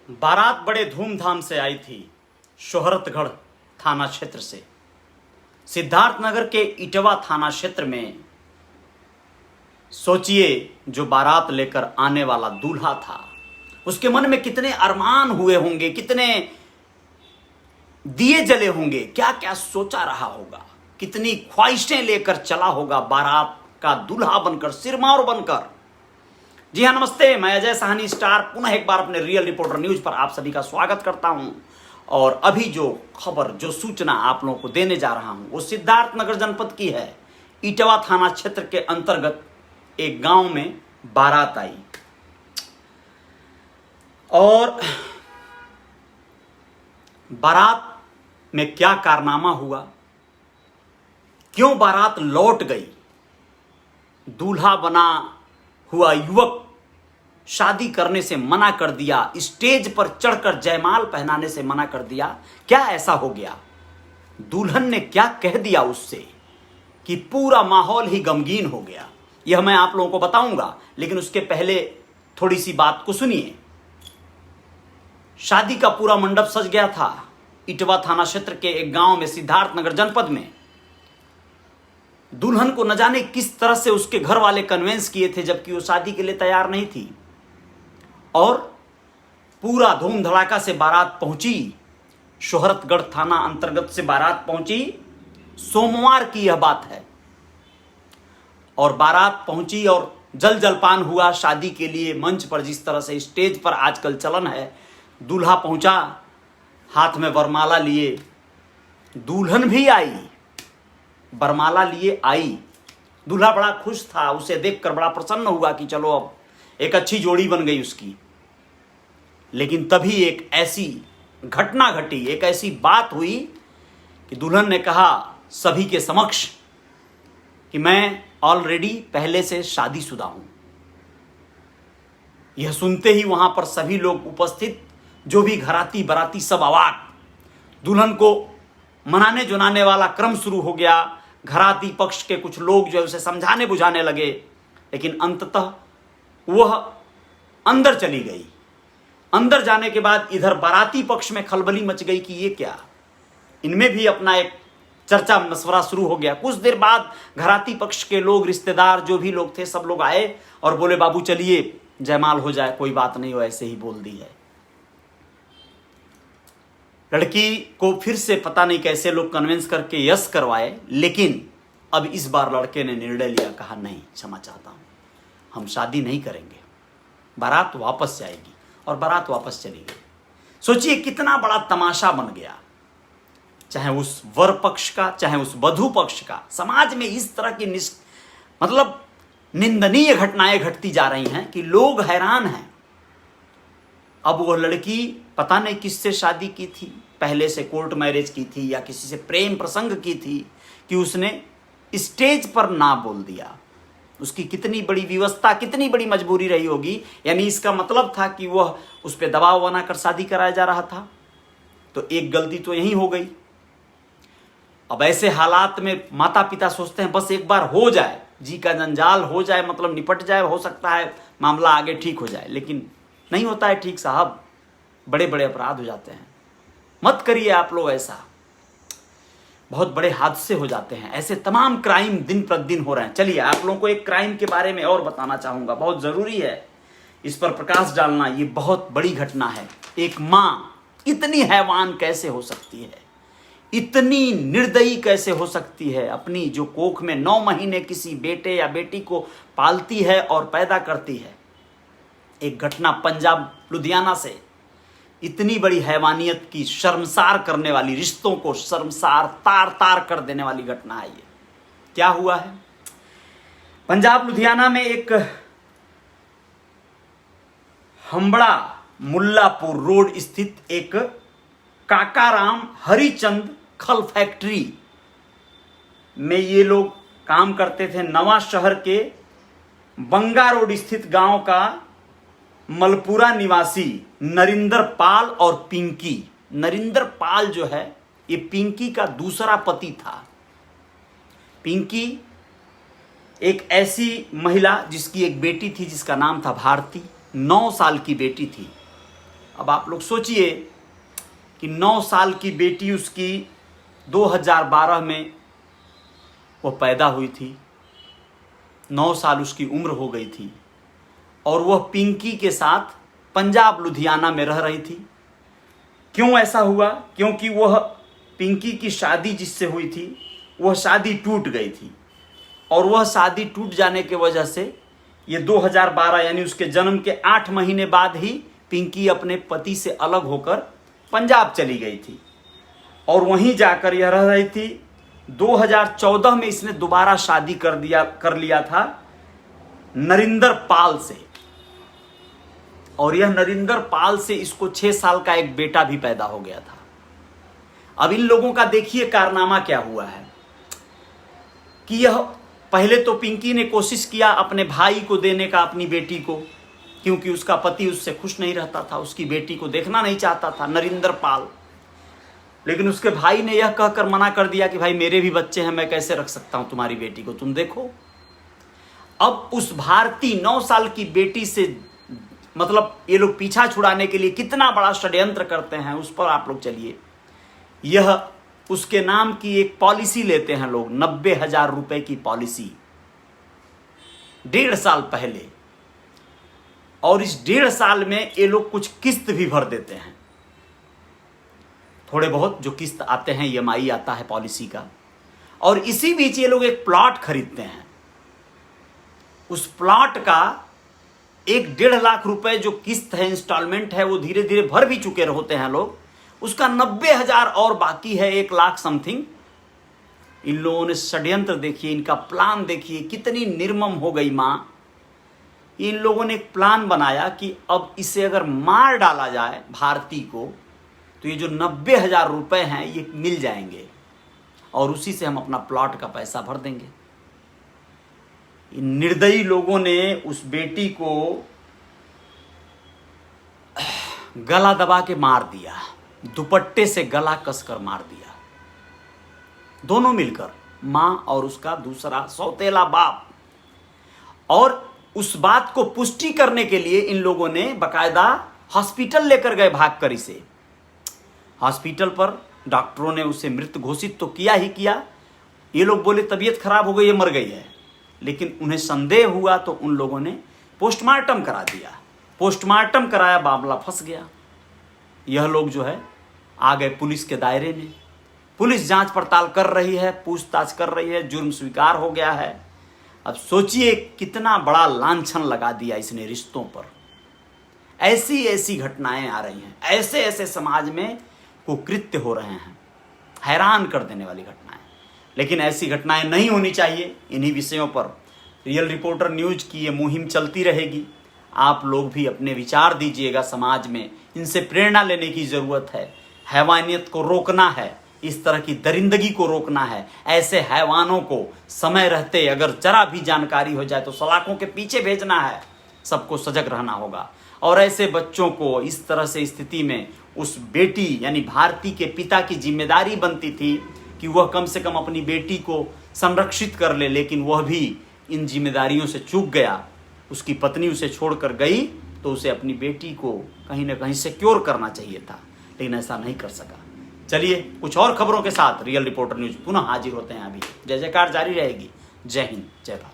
बारात बड़े धूमधाम से आई थी शोहरतगढ़ थाना क्षेत्र से। सिद्धार्थनगर के इटवा थाना क्षेत्र में सोचिए, जो बारात लेकर आने वाला दूल्हा था उसके मन में कितने अरमान हुए होंगे, कितने दिए जले होंगे, क्या क्या सोचा रहा होगा, कितनी ख्वाहिशें लेकर चला होगा बारात का दूल्हा बनकर, सिरमौर बनकर। जी हाँ, नमस्ते, मैं अजय साहनी स्टार पुनः एक बार अपने रियल रिपोर्टर न्यूज पर आप सभी का स्वागत करता हूं। और अभी जो खबर, जो सूचना आप लोगों को देने जा रहा हूं वो सिद्धार्थनगर जनपद की है। इटवा थाना क्षेत्र के अंतर्गत एक गांव में बारात आई और बारात में क्या कारनामा हुआ, क्यों बारात लौट गई, दूल्हा बना हुआ युवक शादी करने से मना कर दिया, स्टेज पर चढ़कर जयमाल पहनाने से मना कर दिया, क्या ऐसा हो गया, दुल्हन ने क्या कह दिया उससे कि पूरा माहौल ही गमगीन हो गया, यह मैं आप लोगों को बताऊंगा। लेकिन उसके पहले थोड़ी सी बात को सुनिए। शादी का पूरा मंडप सज गया था इटवा थाना क्षेत्र के एक गांव में, सिद्धार्थनगर जनपद में। दुल्हन को न जाने किस तरह से उसके घर वाले कन्वेंस किए थे, जबकि वो शादी के लिए तैयार नहीं थी। और पूरा धूम धड़ाका से बारात पहुंची, शोहरतगढ़ थाना अंतर्गत से बारात पहुंची। सोमवार की यह बात है। और बारात पहुंची और जल जलपान हुआ शादी के लिए। मंच पर जिस तरह से स्टेज पर आजकल चलन है, दूल्हा पहुंचा हाथ में वरमाला लिए, दुल्हन भी आई वरमाला लिए आई। दूल्हा बड़ा खुश था, उसे देखकर बड़ा प्रसन्न हुआ कि चलो अब एक अच्छी जोड़ी बन गई उसकी। लेकिन तभी एक ऐसी घटना घटी, एक ऐसी बात हुई कि दुल्हन ने कहा सभी के समक्ष कि मैं ऑलरेडी पहले से शादीशुदा हूं। यह सुनते ही वहां पर सभी लोग उपस्थित, जो भी घराती बराती, सब अवाक। दुल्हन को मनाने जुनाने वाला क्रम शुरू हो गया। घराती पक्ष के कुछ लोग जो है उसे समझाने बुझाने लगे, लेकिन अंततः वह अंदर चली गई। अंदर जाने के बाद इधर बाराती पक्ष में खलबली मच गई कि ये क्या, इनमें भी अपना एक चर्चा मशवरा शुरू हो गया। कुछ देर बाद घराती पक्ष के लोग, रिश्तेदार जो भी लोग थे, सब लोग आए और बोले बाबू चलिए जयमाल हो जाए, कोई बात नहीं, वो ऐसे ही बोल दी है। लड़की को फिर से पता नहीं कैसे लोग कन्विंस करके यस करवाए, लेकिन अब इस बार लड़के ने निर्णय लिया, कहा नहीं, क्षमा चाहता हूं, हम शादी नहीं करेंगे, बारात वापस जाएगी। और बारात वापस चली गई। सोचिए कितना बड़ा तमाशा बन गया, चाहे उस वर पक्ष का, चाहे उस वधू पक्ष का। समाज में इस तरह की मतलब निंदनीय घटनाएं घटती जा रही हैं कि लोग हैरान हैं। अब वो लड़की पता नहीं किससे शादी की थी, पहले से कोर्ट मैरिज की थी या किसी से प्रेम प्रसंग की थी, कि उसने स्टेज पर ना बोल दिया। उसकी कितनी बड़ी विवशता, कितनी बड़ी मजबूरी रही होगी। यानी इसका मतलब था कि वह उस पर दबाव बनाकर शादी कराया जा रहा था। तो एक गलती तो यही हो गई। अब ऐसे हालात में माता पिता सोचते हैं बस एक बार हो जाए, जी का जंजाल हो जाए, मतलब निपट जाए, हो सकता है मामला आगे ठीक हो जाए। लेकिन नहीं होता है ठीक साहब, बड़े बड़े अपराध हो जाते हैं। मत करिए आप लोग ऐसा, बहुत बड़े हादसे हो जाते हैं। ऐसे तमाम क्राइम दिन प्रतिदिन हो रहे हैं। चलिए आप लोगों को एक क्राइम के बारे में और बताना चाहूंगा, बहुत जरूरी है इस पर प्रकाश डालना। ये बहुत बड़ी घटना है। एक माँ इतनी हैवान कैसे हो सकती है, इतनी निर्दयी कैसे हो सकती है, अपनी जो कोख में 9 महीने किसी बेटे या बेटी को पालती है और पैदा करती है। एक घटना पंजाब लुधियाना से, इतनी बड़ी हैवानियत की, शर्मसार करने वाली, रिश्तों को शर्मसार तार तार कर देने वाली घटना है ये। क्या हुआ है पंजाब लुधियाना में, एक हम्बड़ा मुल्लापुर रोड स्थित एक काकाराम हरिचंद खल फैक्ट्री में ये लोग काम करते थे। नवा शहर के बंगा रोड स्थित गांव का मलपुरा निवासी नरिंदर पाल और पिंकी। नरिंदर पाल जो है ये पिंकी का दूसरा पति था। पिंकी एक ऐसी महिला जिसकी एक बेटी थी जिसका नाम था भारती, 9 साल की बेटी थी। अब आप लोग सोचिए कि 9 साल की बेटी उसकी 2012 में वो पैदा हुई थी, 9 साल उसकी उम्र हो गई थी और वह पिंकी के साथ पंजाब लुधियाना में रह रही थी। क्यों ऐसा हुआ? क्योंकि वह पिंकी की शादी जिससे हुई थी वह शादी टूट गई थी और वह शादी टूट जाने के वजह से ये 2012 यानी उसके जन्म के 8 महीने बाद ही पिंकी अपने पति से अलग होकर पंजाब चली गई थी और वहीं जाकर यह रह रही थी। 2014 में इसने दोबारा शादी कर लिया था नरिंदर पाल से और यह नरिंदर पाल से इसको 6 साल का एक बेटा भी पैदा हो गया था। अब इन लोगों का देखिए कारनामा क्या हुआ है कि यह पहले तो पिंकी ने कोशिश किया अपने भाई को देने का अपनी बेटी को, क्योंकि उसका पति उससे खुश नहीं रहता था, उसकी बेटी को देखना नहीं चाहता था नरिंदर पाल। लेकिन उसके भाई ने यह कहकर मना कर दिया कि भाई मेरे भी बच्चे हैं, मैं कैसे रख सकता हूं तुम्हारी बेटी को, तुम देखो। अब उस भारती 9 साल की बेटी से मतलब ये लोग पीछा छुड़ाने के लिए कितना बड़ा षड्यंत्र करते हैं उस पर आप लोग चलिए। यह उसके नाम की एक पॉलिसी लेते हैं लोग, 90,000 रुपए की पॉलिसी 1.5 साल पहले, और इस 1.5 साल में ये लोग कुछ किस्त भी भर देते हैं, थोड़े बहुत जो किस्त आते हैं, EMI आता है पॉलिसी का। और इसी बीच ये लोग एक प्लॉट खरीदते हैं, उस प्लॉट का 1.5 लाख रुपए जो किस्त है, इंस्टॉलमेंट है, वो धीरे धीरे भर भी चुके होते हैं लोग, उसका 90,000 और बाकी है, 1 लाख समथिंग। इन लोगों ने षड्यंत्र देखिए, इनका प्लान देखिए, कितनी निर्मम हो गई मां। इन लोगों ने एक प्लान बनाया कि अब इसे अगर मार डाला जाए भारती को तो ये जो 90,000 रुपए हैं ये मिल जाएंगे और उसी से हम अपना प्लॉट का पैसा भर देंगे। इन निर्दयी लोगों ने उस बेटी को गला दबा के मार दिया, दुपट्टे से गला कसकर मार दिया, दोनों मिलकर, मां और उसका दूसरा सौतेला बाप। और उस बात को पुष्टि करने के लिए इन लोगों ने बकायदा हॉस्पिटल लेकर गए भागकर इसे। हॉस्पिटल पर डॉक्टरों ने उसे मृत घोषित तो किया ही किया, ये लोग बोले तबीयत खराब हो गई है, मर गई है, लेकिन उन्हें संदेह हुआ तो उन लोगों ने पोस्टमार्टम करा दिया। पोस्टमार्टम कराया, मामला फंस गया। यह लोग जो है आ गए पुलिस के दायरे में, पुलिस जांच पड़ताल कर रही है, पूछताछ कर रही है, जुर्म स्वीकार हो गया है। अब सोचिए कितना बड़ा लांछन लगा दिया इसने रिश्तों पर। ऐसी ऐसी घटनाएं आ रही हैं, ऐसे ऐसे समाज में कुकृत्य हो रहे हैं, हैरान कर देने वाली घटनाएं। लेकिन ऐसी घटनाएं नहीं होनी चाहिए। इन्हीं विषयों पर रियल रिपोर्टर न्यूज की ये मुहिम चलती रहेगी। आप लोग भी अपने विचार दीजिएगा, समाज में इनसे प्रेरणा लेने की जरूरत है। हैवानियत को रोकना है, इस तरह की दरिंदगी को रोकना है। ऐसे हैवानों को समय रहते अगर जरा भी जानकारी हो जाए तो सलाखों के पीछे भेजना है, सबको सजग रहना होगा। और ऐसे बच्चों को इस तरह से स्थिति में उस बेटी यानी भारती के पिता की जिम्मेदारी बनती थी कि वह कम से कम अपनी बेटी को संरक्षित कर ले, लेकिन वह भी इन जिम्मेदारियों से चूक गया। उसकी पत्नी उसे छोड़कर गई तो उसे अपनी बेटी को कहीं ना कहीं सिक्योर करना चाहिए था, लेकिन ऐसा नहीं कर सका। चलिए कुछ और खबरों के साथ रियल रिपोर्टर न्यूज पुनः हाजिर होते हैं। अभी जय जयकार जारी रहेगी। जय हिंद, जय भारत।